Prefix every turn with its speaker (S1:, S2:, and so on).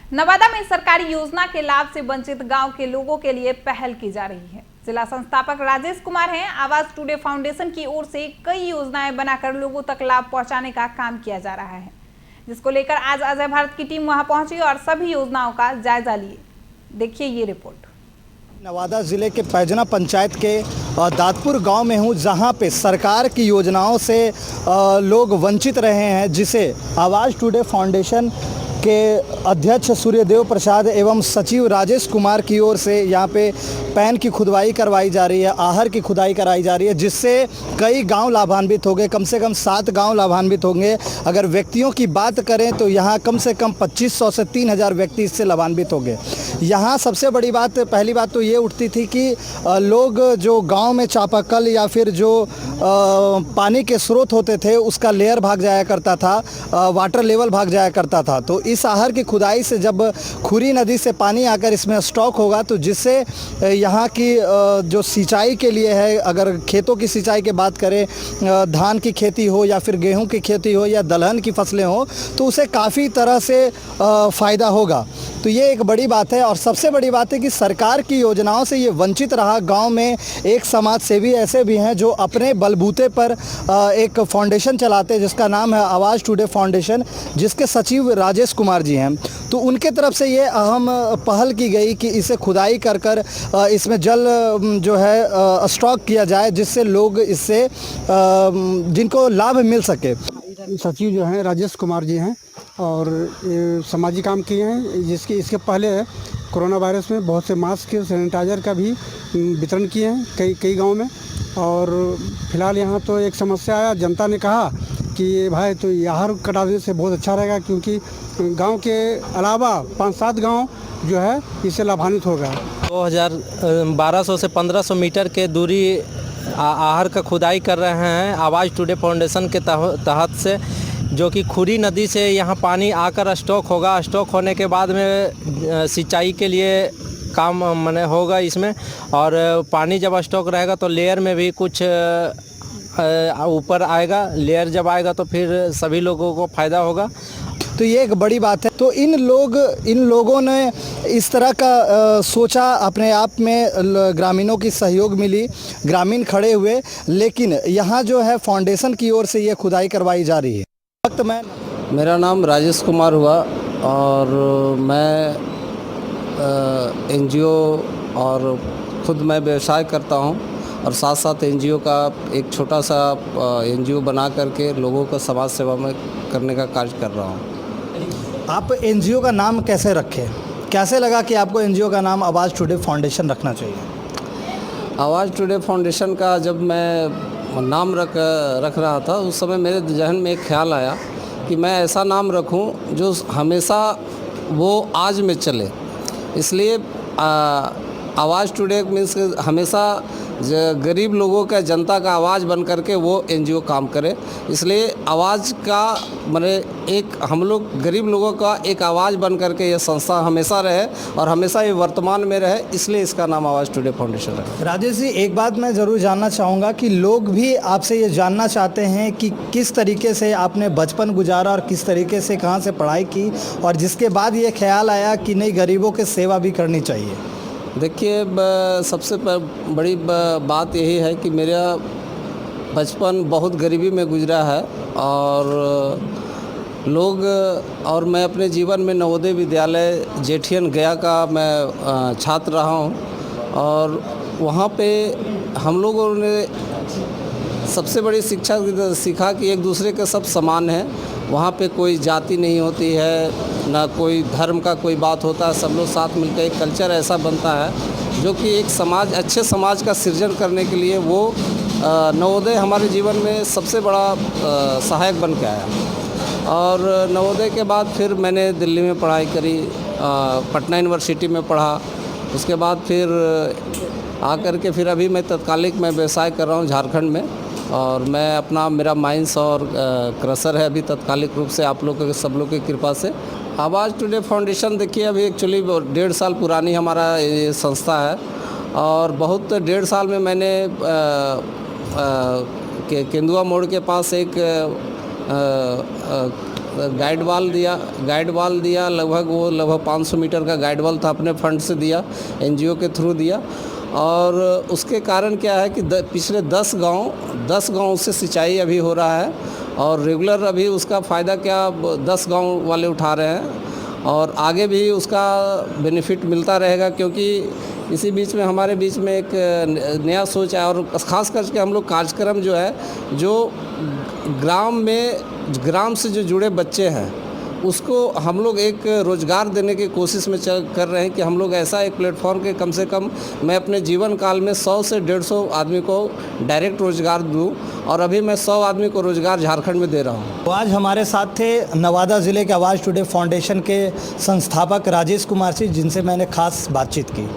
S1: नवादा में सरकारी योजना के लाभ से वंचित गांव के लोगों के लिए पहल की जा रही है। जिला संस्थापक राजेश कुमार हैं। आवाज टुडे फाउंडेशन की ओर से कई योजनाएं बनाकर लोगों तक लाभ पहुंचाने का काम किया जा रहा है, जिसको लेकर आज अजय भारत की टीम वहां पहुंची और सभी योजनाओं का जायजा लिए। देखिए ये रिपोर्ट।
S2: नवादा ज़िले के पैजना पंचायत के दादपुर गांव में हूं, जहां पे सरकार की योजनाओं से लोग वंचित रहे हैं, जिसे आवाज़ टुडे फाउंडेशन के अध्यक्ष सूर्यदेव प्रसाद एवं सचिव राजेश कुमार की ओर से यहां पे पैन की खुदवाई करवाई जा रही है, आहर की खुदाई कराई जा रही है, जिससे कई गांव लाभान्वित होंगे। कम से कम 7 गांव लाभान्वित होंगे। अगर व्यक्तियों की बात करें तो यहां कम से कम 2500 से 3000 व्यक्ति इससे लाभान्वित होंगे। यहां सबसे बड़ी बात, पहली बात तो ये उठती थी कि लोग जो गांव में चापाकल या फिर जो पानी के स्रोत होते थे उसका लेयर भाग जाया करता था, वाटर लेवल भाग जाया करता था। तो इस आहर की खुदाई से जब खुरी नदी से पानी आकर इसमें स्टॉक होगा, तो जिससे यहाँ की जो सिंचाई के लिए है, अगर खेतों की सिंचाई की बात करें, धान की खेती हो या फिर गेहूं की खेती हो या दलहन की फसलें हो, तो उसे काफ़ी तरह से फ़ायदा होगा। तो ये एक बड़ी बात है। और सबसे बड़ी बात है कि सरकार की योजनाओं से ये वंचित रहा गांव में एक समाज सेवी ऐसे भी हैं जो अपने बलबूते पर एक फाउंडेशन चलाते हैं, जिसका नाम है आवाज़ टुडे फाउंडेशन, जिसके सचिव राजेश कुमार जी हैं। तो उनके तरफ से ये अहम पहल की गई कि इसे खुदाई कर कर इसमें जल जो है स्टॉक किया जाए, जिससे लोग इससे जिनको लाभ मिल सके।
S3: सचिव जो हैं राजेश कुमार जी हैं और ये सामाजिक काम किए हैं। इसके पहले कोरोना वायरस में बहुत से मास्क सैनिटाइज़र का भी वितरण किए हैं कई गांव में। और फिलहाल यहाँ तो एक समस्या आया, जनता ने कहा कि ये भाई तो आहर कटा देने से बहुत अच्छा रहेगा, क्योंकि गांव के अलावा 5-7 गांव जो है इससे लाभान्वित हो गया।
S4: 1200 से 1500 मीटर के दूरी आहर का खुदाई कर रहे हैं आवाज़ टुडे फाउंडेशन के तहत से, जो कि खुरी नदी से यहाँ पानी आकर स्टॉक होगा। स्टॉक होने के बाद में सिंचाई के लिए काम मने होगा इसमें। और पानी जब स्टॉक रहेगा तो लेयर में भी कुछ ऊपर आएगा। लेयर जब आएगा तो फिर सभी लोगों को फ़ायदा होगा।
S2: तो ये एक बड़ी बात है। तो इन लोगों ने इस तरह का सोचा, अपने आप में ग्रामीणों की सहयोग मिली, ग्रामीण खड़े हुए। लेकिन यहाँ जो है फाउंडेशन की ओर से ये खुदाई करवाई जा रही है। वक्त में
S4: मेरा नाम राजेश कुमार हुआ और मैं एनजीओ और ख़ुद मैं व्यवसाय करता हूँ, और साथ साथ एनजीओ का एक छोटा सा एनजीओ बना करके लोगों को समाज सेवा में करने का कार्य कर रहा हूँ।
S2: आप एनजीओ का नाम कैसे रखें? कैसे लगा कि आपको एनजीओ का नाम आवाज़ टुडे फाउंडेशन रखना चाहिए?
S4: आवाज़ टुडे फाउंडेशन का जब मैं नाम रख रहा था, उस समय मेरे जहन में एक ख्याल आया कि मैं ऐसा नाम रखूं जो हमेशा वो आज में चले। इसलिए आवाज़ टुडे मीन्स हमेशा गरीब लोगों का, जनता का आवाज़ बन करके वो एनजीओ काम करे। इसलिए आवाज़ का माने एक हम लोग गरीब लोगों का एक आवाज़ बन करके ये संस्था हमेशा रहे और हमेशा ये वर्तमान में रहे, इसलिए इसका नाम आवाज़ टुडे फाउंडेशन है।
S2: राजेश जी, एक बात मैं ज़रूर जानना चाहूँगा कि लोग भी आपसे ये जानना चाहते हैं कि किस तरीके से आपने बचपन गुजारा और किस तरीके से कहाँ से पढ़ाई की, और जिसके बाद ये ख्याल आया कि नहीं, गरीबों की सेवा भी करनी चाहिए।
S4: देखिए, सबसे बड़ी बात यही है कि मेरा बचपन बहुत गरीबी में गुजरा है, और मैं अपने जीवन में नवोदय विद्यालय जेठियन गया का मैं छात्र रहा हूँ। और वहाँ पे हम लोगों ने सबसे बड़ी शिक्षा सीखा कि एक दूसरे के सब समान हैं। वहाँ पे कोई जाति नहीं होती है, ना कोई धर्म का कोई बात होता है। सब लोग साथ मिलकर एक कल्चर ऐसा बनता है जो कि एक समाज, अच्छे समाज का सृजन करने के लिए वो नवोदय हमारे जीवन में सबसे बड़ा सहायक बन के आया। और नवोदय के बाद फिर मैंने दिल्ली में पढ़ाई करी, पटना यूनिवर्सिटी में पढ़ा। उसके बाद फिर आकर के फिर अभी मैं तत्कालिक में व्यवसाय कर रहा हूँ झारखंड में। और मैं अपना, मेरा माइंस और क्रशर है अभी तत्कालिक रूप से, आप लोगों के सब लोग की कृपा से। आवाज़ टुडे फाउंडेशन देखिए अभी एक्चुअली 1.5 साल पुरानी हमारा ये संस्था है। और बहुत 1.5 साल में मैंने केंदुआ मोड़ के पास एक गाइड वाल दिया लगभग 500 मीटर का गाइड वाल था, अपने फंड से दिया, एनजीओ के थ्रू दिया। और उसके कारण क्या है कि पिछले 10 गांव से सिंचाई अभी हो रहा है और रेगुलर अभी उसका फ़ायदा क्या 10 गांव वाले उठा रहे हैं और आगे भी उसका बेनिफिट मिलता रहेगा, क्योंकि इसी बीच में हमारे बीच में एक नया सोच है और ख़ास करके हम लोग कार्यक्रम जो है, जो ग्राम से जो जुड़े बच्चे हैं उसको हम लोग एक रोज़गार देने की कोशिश में कर रहे हैं कि हम लोग ऐसा एक प्लेटफॉर्म के कम से कम मैं अपने जीवन काल में 100 से 150 आदमी को डायरेक्ट रोज़गार दूं और अभी मैं 100 आदमी को रोज़गार झारखंड में दे रहा हूं।
S2: तो आज हमारे साथ थे नवादा ज़िले के आवाज़ टुडे फाउंडेशन के संस्थापक राजेश कुमार जी, जिनसे मैंने खास बातचीत की।